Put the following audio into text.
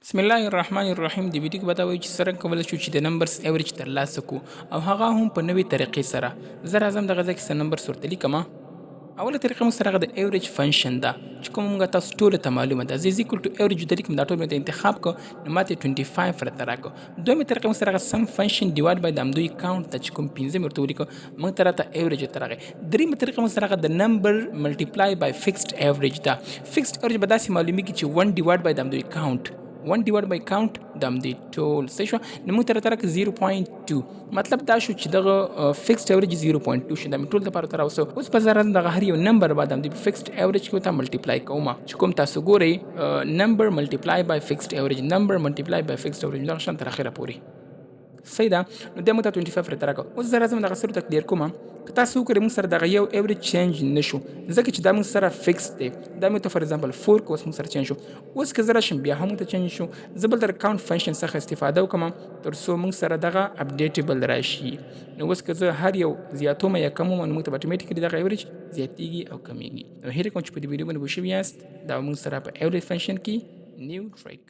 بسم الله الرحمن الرحیم د ویډیو کې به دا وایو چې څرنګه کولی شو چې د نمبرز ایوریج ترلاسه کړو او هغه هم په نوې طریقې سره. زه راځم دغه ځای کې څه نمبرز ورته لیکمه. اوله طریقه موږ سره هغه د ایوریج فنکشن ده چې کوم موږ تاسو ټولو ته معلومه ده. زه ایکول ټو ایوریج ورته لیکم، دا ټول مې ته انتخاب کړو نو ماته 25 راته راکړه. دویمه طریقه موږ سره هغه سم فنکشن ډیوایډ بای د همدوی کاونټ ته چې کوم 15 مې ورته ولیکه موږ ته راته ایوریج ورته راغی. دریمه طریقه موږ سره هغه د نمبر ملټیپلای بای فکسډ ایوریج ده. فکسډ ایوریج به داسې معلومیږي چې 1 ډیوایډ بای د همدوی کاونټ 1 divided by count د همدې ټول صحیح شو. نو موږ ته راته راکړه 0.2. مطلب دا شو چې دغه فکسډ ایوریج 0.2 شو. دا مې ټول دپاره ته راوستو. اوس په زه راځم دغه هر یو نمبر به د همدې فکسډ ایوریج کې ورته ملټیپلای کوم چې کوم تاسو ګورئ نمبر ملټیپلای بای فکسډ ایوریج، نمبر ملټیپلای بای فکسډ ایوریج دغه شان تر اخره پورې صحیح ده. نو بیا موږ ته 25 راته راکړه. اوس زه راځم دغه څه ورته کلیر کوم. که تاسو وګورئ موږ سره دغه یو ایوریج چینج نه شو ځکه چې دا موږ سره فکس دی. دا موږ ته فار ایگزامپل 4 که اوس موږ سره چینج شو. اوس که زه راشم بیا هم موږ ته چینج شو، زه بل د کاونټ فنکشن څخه استفاده وکړم تر څو موږ سره دغه اپډیټیبل راشي. نو اوس که زه هر یو زیاتوم یا کموم نو موږ ته به اتوماتیکلي دغه ایوریج زیاتیږي او کمیږي. نو هیله کوم چې په دې ویډیو باندې پوه شوي یاست. دا موږ سره په ایوریج فنکشن کې نیو ټریک